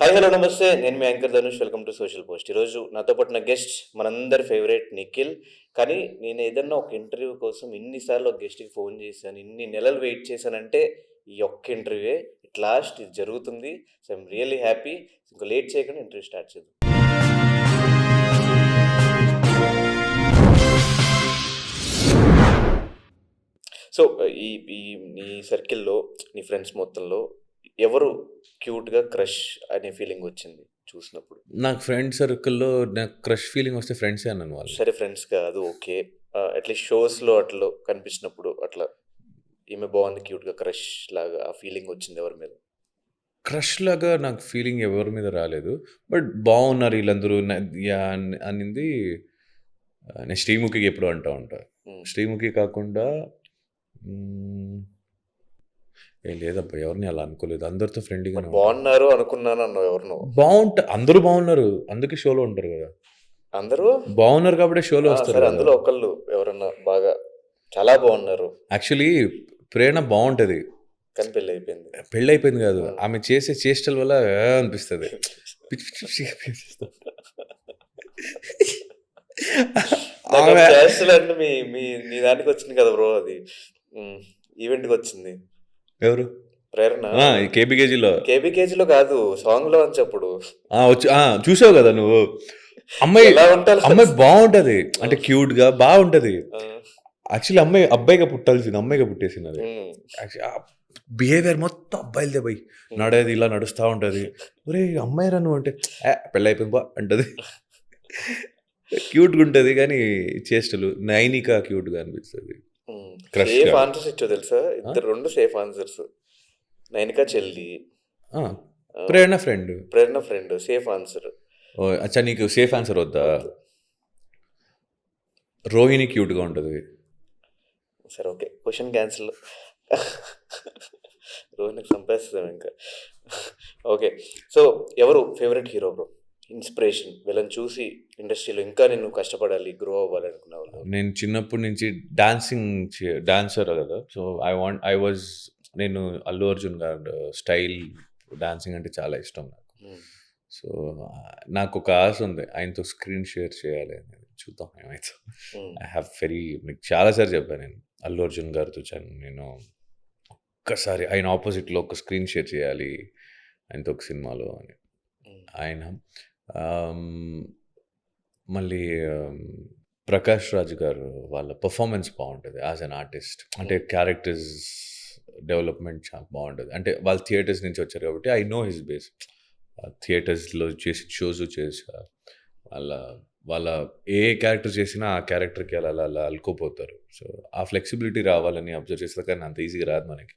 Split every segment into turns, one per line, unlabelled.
Hi hello నమస్తే, నేను మీ anchor Dhanush. Welcome to social post. ఈరోజు నాతో పాటు నా గెస్ట్ మనందరి ఫేవరెట్ నిఖిల్. కానీ నేను ఏదన్నా ఒక ఇంటర్వ్యూ కోసం ఇన్నిసార్లు ఒక గెస్ట్కి ఫోన్ చేశాను, ఇన్ని నెలలు వెయిట్ చేశానంటే ఈ ఒక్క ఇంటర్వ్యూయే ఇట్ లాస్ట్ ఇది జరుగుతుంది. So I'm really happy. ఇంకా లేట్ చేయకుండా ఇంటర్వ్యూ స్టార్ట్ చేద్దాం. సో ఈ ఈ నీ సర్కిల్లో, నీ ఫ్రెండ్స్ మొత్తంలో ఎవరు క్యూట్గా క్రష్ అనే ఫీలింగ్ వచ్చింది చూసినప్పుడు?
నాకు ఫ్రెండ్ సర్కిల్‌లో నాకు క్రష్ ఫీలింగ్ వస్తే ఫ్రెండ్సే అన్నాను వాళ్ళు.
సరే ఫ్రెండ్స్ కాదు, ఓకే. అట్లీస్ట్ షోస్‌లో అట్లా కనిపించినప్పుడు అట్లా ఈమె బాగుంది క్యూట్‌గా క్రష్ లాగా ఆ ఫీలింగ్ వచ్చింది ఎవరి మీద?
క్రష్ లాగా నాకు ఫీలింగ్ ఎవరి మీద రాలేదు. బట్ బాగున్నారు వీళ్ళందరూ యాహ్! అనింది నేను శ్రీముఖికి ఎప్పుడూ అంటా ఉంటా. శ్రీముఖి కాకుండా లేదబ్బా ఎవరిని అలా అనుకోలేదు. అందరితో ఫ్రెండ్లీగానే
బాగున్నారు అనుకున్నాను అన్నావు ఎవరినో.
అందరూ బాగున్నారు. అందుకే షోలో ఉంటారు కదా.
అందరూ
బాగున్నారు కాబట్టి షోలో వస్తారు.
అందులో ఒకళ్ళు ఎవరన్నా బాగా చాలా బాగున్నారు.
యాక్చువల్లీ ప్రేరణ బాగుంటది.
కానీ పెళ్ళి అయిపోయింది.
పెళ్ళి అయిపోయింది కాదు, ఆమె చేసే చేష్టల వల్ల అనిపిస్తుంది. పిచ్చి పిచ్చి
అంటే మీ దానికి వచ్చింది కదా బ్రో, అది ఈవెంట్కి వచ్చింది.
ఎవరు?
ప్రేరణ. కేబీకేజీలో కాదు, సాంగ్ లో అని చెప్పుడు
చూసావు కదా నువ్వు. అమ్మాయి బాగుంటది, అంటే క్యూట్ గా బాగుంటది. యాక్చువల్లీ అబ్బాయిగా పుట్టాల్సింది, అమ్మాయిగా పుట్టేసింది. అది బిహేవియర్ మొత్తం అబ్బాయిలదే పోయి నడేది, ఇలా నడుస్తూ ఉంటుంది. ఒరే అమ్మాయి రా నువ్వు అంటే పెళ్ళి అయిపోయింది బా అంటది. క్యూట్గా ఉంటుంది కానీ చేష్టలు నైనిక క్యూట్గా అనిపిస్తుంది.
సేఫ్ ఆన్సర్స్ ఇచ్చో తెలుసా, ఇద్దరు రెండు సేఫ్ ఆన్సర్స్. నైనిక చెల్లి,
ప్రేరణ
ఫ్రెండ్ సేఫ్ ఆన్సర్.
అచ్చా నీకు సేఫ్ ఆన్సర్ వద్దా? రోహిణి క్యూట్గా ఉంటుంది.
సరే ఓకే, క్వశ్చన్ క్యాన్సిల్. రోహిణికి చంపేస్తాం ఇంకా. ఓకే, సో ఎవరు ఫేవరెట్ హీరో బ్రో? ఇన్స్పిరేషన్, వీళ్ళని చూసి ఇండస్ట్రీలో ఇంకా నేను కష్టపడాలి, గ్రో అవ్వాలి అనుకునే వాళ్ళు?
నేను చిన్నప్పటి నుంచి డాన్సర్ కదా. సో నేను అల్లు అర్జున్ గారు స్టైల్ డాన్సింగ్ అంటే చాలా ఇష్టం నాకు. సో నాకు ఒక ఆశ ఉంది, ఆయనతో స్క్రీన్ షేర్ చేయాలి అనేది. చూద్దాం ఏమైతే. ఐ హ్యావ్ మీకు చాలాసార్లు చెప్పాను, నేను అల్లు అర్జున్ గారితో నేను ఒక్కసారి ఆయన ఆపోజిట్లో ఒక స్క్రీన్ షేర్ చేయాలి ఆయనతో ఒక సినిమాలో అని. ఆయన మళ్ళీ ప్రకాష్ రాజ్ గారు వాళ్ళ పర్ఫార్మెన్స్ బాగుంటుంది యాజ్ అన్ ఆర్టిస్ట్. అంటే క్యారెక్టర్స్ డెవలప్మెంట్ చాలా బాగుంటుంది. అంటే వాళ్ళు థియేటర్స్ నుంచి వచ్చారు కాబట్టి ఐ నో హిస్ బేస్. థియేటర్స్లో చేసి షోస్ చేసా, వాళ్ళ ఏ క్యారెక్టర్ చేసినా ఆ క్యారెక్టర్కి అలా అల్లుకోపోతారు. సో ఆ ఫ్లెక్సిబిలిటీ రావాలని అబ్జర్వ్ చేస్తే కానీ అంత ఈజీగా రాదు మనకి.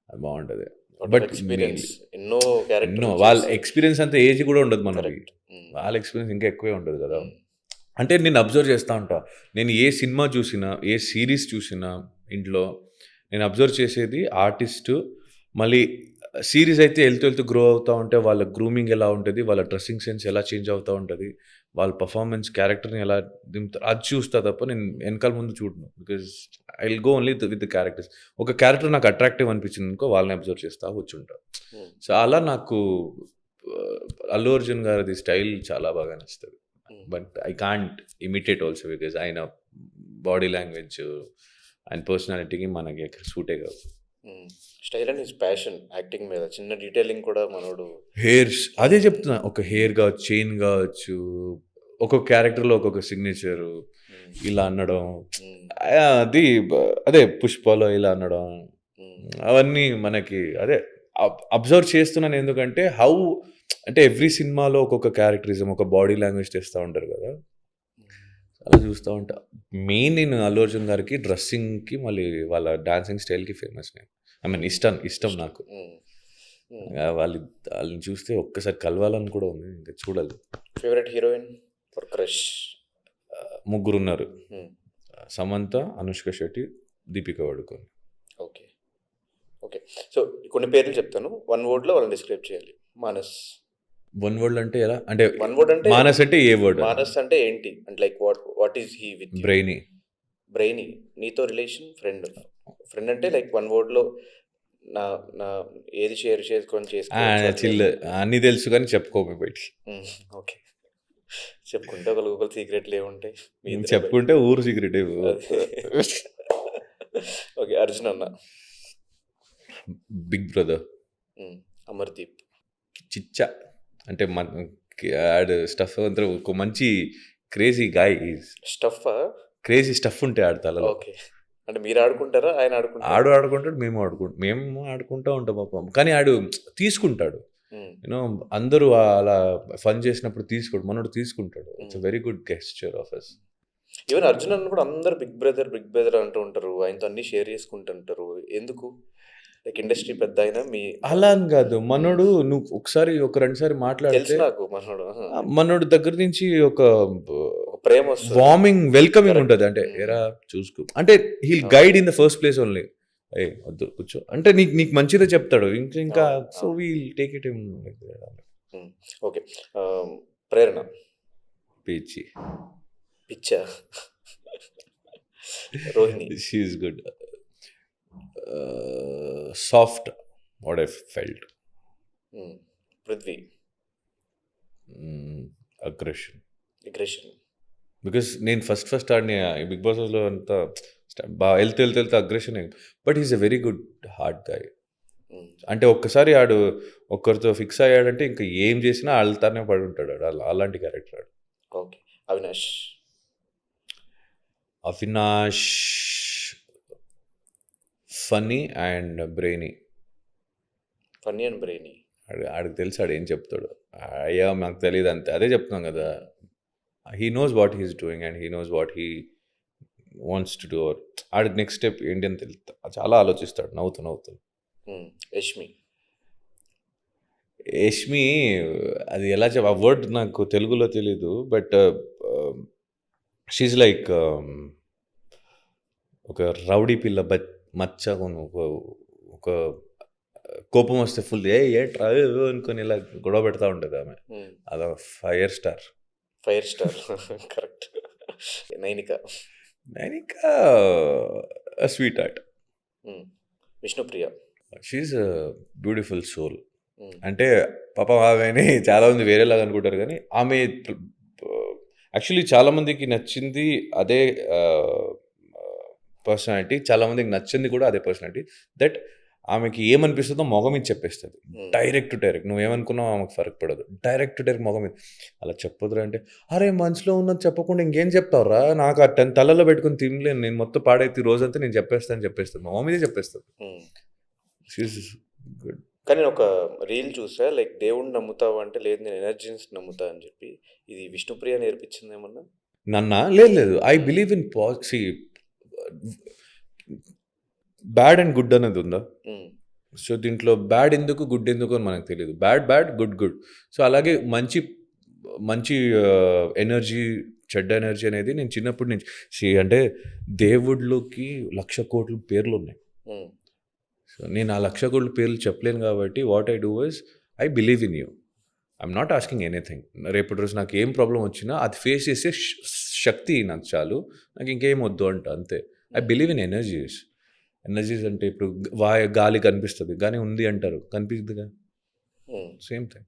అది బాగుంటుంది. బట్ ఎన్నో వాళ్ళ ఎక్స్పీరియన్స్ అంత ఏజ్ కూడా ఉండదు మనకి, వాళ్ళ ఎక్స్పీరియన్స్ ఇంకా ఎక్కువే ఉంటుంది కదా. అంటే నేను అబ్జర్వ్ చేస్తూ ఉంటా, నేను ఏ సినిమా చూసినా ఏ సిరీస్ చూసినా ఇంట్లో నేను అబ్జర్వ్ చేసేది ఆర్టిస్టు. మళ్ళీ సిరీస్ అయితే వెళ్తూ గ్రో అవుతూ ఉంటే వాళ్ళ గ్రూమింగ్ ఎలా ఉంటుంది, వాళ్ళ డ్రెస్సింగ్ సెన్స్ ఎలా చేంజ్ అవుతూ ఉంటుంది, వాళ్ళ పర్ఫార్మెన్స్ క్యారెక్టర్ని ఎలా దింపుతారు అది చూస్తా తప్ప నేను వెనకాల ముందు చూడను. Because I will go only with the characters. ఒక క్యారెక్టర్ నాకు అట్రాక్టివ్ అనిపించింది అనుకో, వాళ్ళని అబ్జర్వ్ చేస్తా కూర్చుంటా. సో అలా నాకు అల్లు అర్జున్ గారిది స్టైల్ చాలా బాగా నచ్చుతుంది. But I can't imitate also because ఆయన బాడీ లాంగ్వేజ్, ఆయన పర్సనాలిటీకి మనకి సూటే కాదు.
Style and his passion acting మీద, చిన్న డీటెయిలింగ్ కూడా మనోడు.
హెయిర్స్ అదే చెప్తున్నా, ఒక హెయిర్ కావచ్చు, చైన్ కావచ్చు, ఒక్కొక్క క్యారెక్టర్లో ఒక్కొక్క సిగ్నేచరు ఇలా అనడం, అది అదే పుష్పలో ఇలా అనడం, అవన్నీ మనకి అదే అబ్జర్వ్ చేస్తున్నాను. ఎందుకంటే అంటే ఎవ్రీ సినిమాలో ఒక్కొక్క క్యారెక్టరిజం, ఒక బాడీ లాంగ్వేజ్ చేస్తూ ఉంటారు కదా, అలా చూస్తూ ఉంటా. మెయిన్ నేను అల్లు అర్జున్ గారికి డ్రెస్సింగ్కి, మళ్ళీ వాళ్ళ డాన్సింగ్ స్టైల్కి ఫేమస్. నేను ఐ మీన్ ఇష్టం నాకు. వాళ్ళని చూస్తే ఒక్కసారి కలవాలని కూడా ఉంది, ఇంకా చూడాలి.
Favourite heroine for crush?
ముగ్గురు ఉన్నారు, Samantha, Anushka Shetty, Deepika Padukone.
Okay okay, so కొన్ని పేర్లు చెప్తాను, 1 wordలో వాళ్ళని డిస్క్రైబ్ చేయాలి. మానస్.
1 word అంటే ఎలా? అంటే
1 word అంటే
మానస్ అంటే ఏ వర్డ్?
మానస్ అంటే ఏంటి అంటే like what is he with?
Brainy.
నీతో రిలేషన్? ఫ్రెండ్ అంటే లైక్ 1 wordలో నా నా ఏది షేర్ చేసుకొని చేసుకోవచ్చు అది
చిల్
లేదు.
అన్నీ తెలుసు కానీ చెప్పుకోము బయటికి.
హ్మ్. ఓకే. చెప్పుకుంటే ఒకళ్ళకొకళ్ళు సీక్రెట్లు ఏముంటాయి? మీ ఇద్దరి
చెప్పుకుంటే ఊరు సీక్రెట్
అదే. ఓకే. 'అర్జున్ అన్న'.
Big brother.
హ్మ్. 'అమర్‌దీప్'.
చిచ్చా అంటే మన ఆడు స్టఫ్ అంతా ఒక మంచి క్రేజీ గాయ్.
స్టఫా?
క్రేజీ స్టఫ్ ఉంటే ఆడు తలలో.
ఓకే. అంటే మీరు ఆడుకుంటారా? ఆయన ఆడుకుంటారా?
ఆడుకుంటాడు, మేము ఆడుకుంటా ఉంటాం పాపం. కానీ ఆడు తీసుకుంటాడు.
హ్మ్.
అందరూ అలా ఫన్ చేసినప్పుడు తీసుకోడు. మనోడు తీసుకుంటాడు. It's
hmm.
Very good gesture of us.
Even 'Arjun అన్న' కూడా అందరూ బిగ్ బ్రదర్, బిగ్ బ్రదర్ అంటూ ఉంటారు. ఆయనతో అన్నీ షేర్ చేసుకుంటుంటారు. ఎందుకు? లైక్ ఇండస్ట్రీ పెద్దాయన మీ
అలా అని కాదు.
హ్మ్.
మనోడు నువ్వు ఒకసారి ఒక 2 సారి
తెలుసు
మాట్లాడితే
నాకు మనోడు. ఆహా!
మనోడి దగ్గర నుంచి ఒక
ఒక ప్రేమొస్తది.
Welcoming
correct.
ఉంటది. అంటే
హ్మ్.
ఎరా చూసుకో అంటే హీల్
అవును.
Guide in the first place only. ఏయ్ వద్దు కూర్చో. అంటే నీకు మంచిదే చెప్తాడు. ఇంకా
అవును.
సో
అవును.
We'll take it him like
హ్మ్. ఓకే. 'ప్రేరణ'.
పిచ్చి.
పిచ్చా? 'Rohini'.
She is good. Soft what I felt.
హ్మ్. 'పృథ్వీ'.
అగ్రెషన్.
'అగ్రెషన్'.
బికాస్ నేను ఫస్ట్ ఆడిన బిగ్ బాస్లో అంతా బాగా వెళ్తే aggression. But is a very good hard guy.
హ్మ్.
అంటే ఒక్కసారి ఆడు ఒక్కరితో ఫిక్స్ అయ్యాడంటే ఇంకా ఏం చేసినా ఆళ్తానే పడి ఉంటాడు ఆడు. అలాంటి క్యారెక్టర్ ఆడు.
Okay. 'Avinash'.
Avinash funny and brainy.
Funny and brainy.
ఆడికి తెలుసు ఆడు ఏం చెప్తాడు. అయ్యా నాకు తెలియదు అంతే. అదే చెప్తున్నాం కదా. He knows what he's doing and he knows what he wants to do. ఆడికి నెక్స్ట్ స్టెప్ ఏంటి అని తెలుస్తా చాలా ఆలోచిస్తాడు నవ్వుతూ.
హ్మ్. 'యష్మి'.
యష్మి అది ఎలా ఆ వర్డ్ నాకు తెలుగులో తెలీదు. బట్ షీఈ్ లైక్ ఒక రౌడీ పిల్ల మచ్చగా ఒక కోపం వస్తే ఫుల్ ఏంట్రా అనుకొని ఇలా గొడవ పెడతా ఉంటుంది ఆమె.
హ్మ్.
అదొక fire star.
'Fire star' correct. 'Nainika'.
Sweet heart.
Hmm. 'Vishnupriya'.
She's a beautiful soul.
Hmm.
అంటే పాపం ఆమెని చాలామంది వేరేలాగా అనుకుంటారు కానీ ఆమె యాక్చువల్లీ చాలామందికి నచ్చింది అదే పర్సనాలిటీ. చాలామందికి నచ్చింది కూడా అదే పర్సనాలిటీ. దట్ ఆమెకి ఏమనిపిస్తుందో మొగం మీద చెప్పేస్తుంది.
హ్మ్.
Direct to direct. నువ్వేమనుకున్నావు ఆమెకు ఫరక్ పడదు. డైరెక్ట్ టు డైరెక్ట్ మొగం మీద. అలా చెప్పొద్దురా అంటే, అరే మనసులో ఉన్నది చెప్పకుండా ఇంకేం చెప్తావురా? నాకు ఆ 10 తలలో పెట్టుకొని తినలేను. నేను మొత్తం పాడైతే ఈ రోజంతా నేను చెప్పేస్తాను. మొగం మీదే చెప్పేస్తుంది.
హ్మ్.
She is good.
కానీ నేను ఒక రీల్ చూసా. లైక్ దేవుడిని నమ్ముతావా అంటే, లేదు నేను ఎనర్జీని నమ్ముతా అని చెప్పి. ఇది 'విష్ణుప్రియ' నేర్పించిందేమన్నా?
లేదు. I believe in bad and good అనేది ఉందా?
హ్మ్.
సో దీంట్లో బ్యాడ్ ఎందుకు, గుడ్ ఎందుకు అని మనకు తెలియదు. Bad, good. సో అలాగే మంచి ఎనర్జీ, చెడ్డ ఎనర్జీ అనేది నేను చిన్నప్పటి నుంచి అంటే దేవుడిలోకి 1,00,00,000 పేర్లున్నాయి.
హ్మ్.
సో నేను ఆ 1,00,00,000 పేర్లు చెప్పలేను కాబట్టి what I do is I believe in you. I'm not asking anything. రేపటి రోజు నాకు ఏం ప్రాబ్లం వచ్చినా అది ఫేస్ చేసే శక్తి నాకు చాలు. నాకు ఇంకేం వద్దు అంతే. I believe in energies. Energies అంటే ఇప్పుడు గాలి కనిపిస్తుంది. కానీ ఉంది అంటారు. కనిపిస్తుందిగా.
హ్మ్.
Same thing.